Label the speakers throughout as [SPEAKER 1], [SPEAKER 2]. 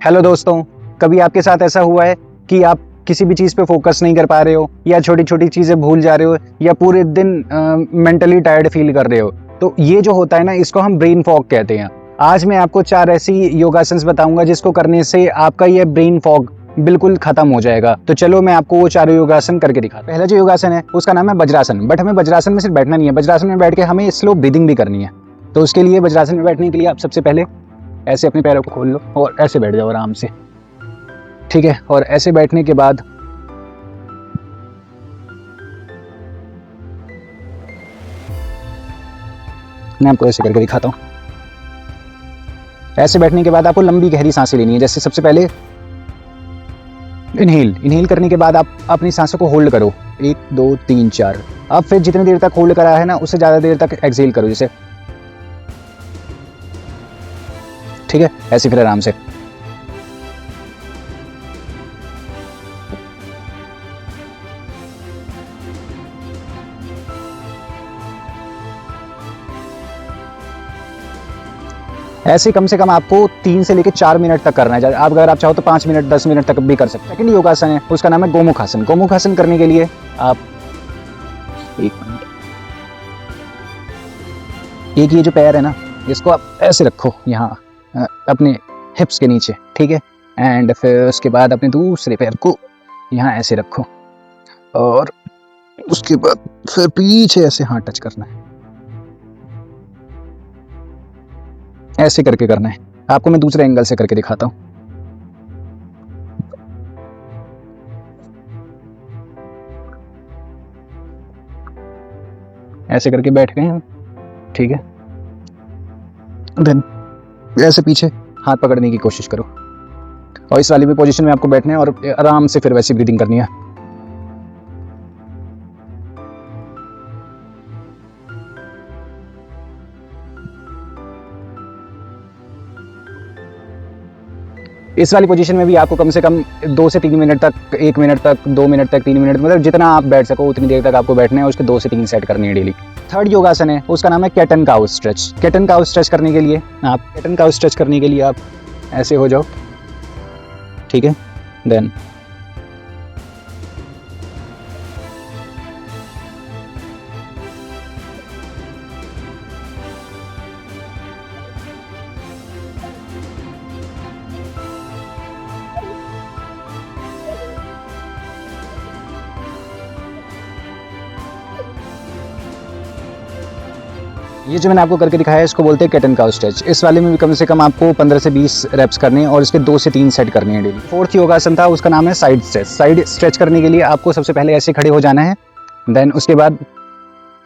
[SPEAKER 1] Hello दोस्तों, कभी आपके साथ ऐसा हुआ है कि आप किसी भी चीज़ पे फोकस नहीं कर पा रहे हो या छोटी छोटी चीज़ें भूल जा रहे हो या पूरे दिन मेंटली टायर्ड फील कर रहे हो? तो ये जो होता है ना, इसको हम ब्रेन फॉग कहते हैं। आज मैं आपको 4 ऐसी योगासन्स बताऊंगा जिसको करने से आपका ये ब्रेन फॉग बिल्कुल खत्म हो जाएगा। तो चलो मैं आपको वो 4 योगासन करके दिखाता हूं। पहला जो योगासन है उसका नाम है वज्रासन। बट हमें वज्रासन में सिर्फ बैठना नहीं है, वज्रासन में बैठ के हमें स्लो ब्रीदिंग भी करनी है। तो उसके लिए वज्रासन में बैठने के लिए आप सबसे पहले ऐसे अपने पैरों को खोल लो और ऐसे बैठ जाओ आराम से, ठीक है। और ऐसे बैठने के बाद मैं आपको ऐसे करके दिखाता हूँ। ऐसे बैठने के बाद आपको लंबी गहरी सांसें लेनी है। जैसे सबसे पहले इनहेल करने के बाद आप अपनी सांसों को होल्ड करो 1 2 3 4। अब फिर जितनी देर तक होल्ड करा है ना, उससे ज़्यादा देर तक एक्सहेल करो, जैसे, ठीक है। ऐसे फिर आराम से ऐसे कम से कम आपको 3 से लेकर 4 मिनट तक करना है। आप अगर आप चाहो तो 5 मिनट 10 मिनट तक भी कर सकते हैं। सेकंड योगासन है, उसका नाम है गोमुखासन। गोमुखासन करने के लिए आप एक ये जो पैर है ना, इसको आप ऐसे रखो यहाँ अपने हिप्स के नीचे, ठीक है। एंड फिर उसके बाद अपने दूसरे पैर को यहाँ ऐसे रखो और उसके बाद फिर पीछे ऐसे हाथ टच करना है। ऐसे करके करना है। आपको मैं दूसरे एंगल से करके दिखाता हूं। ऐसे करके बैठ गए हैं, ठीक है। देन ऐसे पीछे हाथ पकड़ने की कोशिश करो और इस वाली भी पोजीशन में आपको बैठना है और आराम से फिर वैसी ब्रीदिंग करनी है। इस वाली पोजीशन में भी आपको कम से कम 2 से 3 मिनट तक, 1 मिनट तक, 2 मिनट तक, 3 मिनट, मतलब जितना आप बैठ सको उतनी देर तक आपको बैठना है। उसके 2 से 3 सेट करनी है डेली। थर्ड योगासन है, उसका नाम है cat and cow stretch. Cat and cow stretch करने के लिए आप ऐसे हो जाओ, ठीक है। देन ये जो मैंने आपको करके दिखाया है, इसको बोलते हैं कैट एंड काउ स्ट्रेच। इस वाले में भी कम से कम आपको 15 से 20 रेप्स करने हैं और इसके 2 से 3 सेट करने हैं डेली। फोर्थ योगासन था, उसका नाम है साइड स्ट्रेच। साइड स्ट्रेच करने के लिए आपको सबसे पहले ऐसे खड़े हो जाना है। देन उसके बाद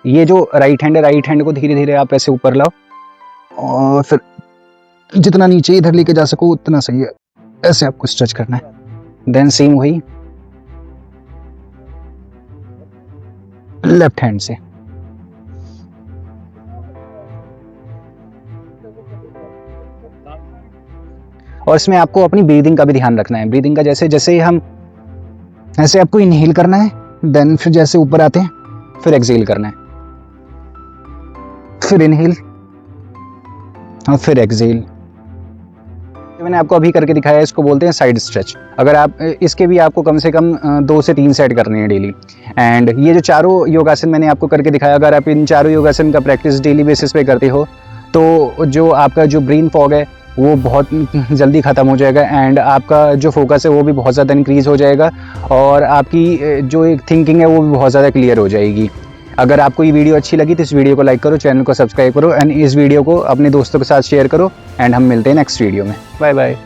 [SPEAKER 1] ये जो राइट हैंड को धीरे धीरे आप ऐसे ऊपर लाओ और फिर जितना नीचे इधर लेके जा सको उतना सही है। ऐसे आपको स्ट्रेच करना है। देन सेम वही लेफ्ट हैंड से। और इसमें आपको अपनी ब्रीदिंग का भी ध्यान रखना है। ब्रीदिंग का जैसे जैसे हम ऐसे आपको इनहेल करना है, देन फिर जैसे ऊपर आते हैं फिर एक्सहेल करना है, फिर इनहेल और फिर एक्सहेल। जो मैंने आपको अभी करके दिखाया है, इसको बोलते हैं साइड स्ट्रेच। अगर आप इसके भी आपको कम से कम 2 से 3 सेट करने हैं डेली। एंड ये जो चारों योगासन मैंने आपको करके दिखाया, अगर आप इन चारों योगासन का प्रैक्टिस डेली बेसिस पे करते हो तो जो आपका जो ब्रेन फॉग है वो बहुत जल्दी ख़त्म हो जाएगा एंड आपका जो फोकस है वो भी बहुत ज़्यादा इंक्रीज़ हो जाएगा और आपकी जो एक थिंकिंग है वो भी बहुत ज़्यादा क्लियर हो जाएगी। अगर आपको ये वीडियो अच्छी लगी तो इस वीडियो को लाइक करो, चैनल को सब्सक्राइब करो एंड इस वीडियो को अपने दोस्तों के साथ शेयर करो एंड हम मिलते हैं नेक्स्ट वीडियो में। Bye bye.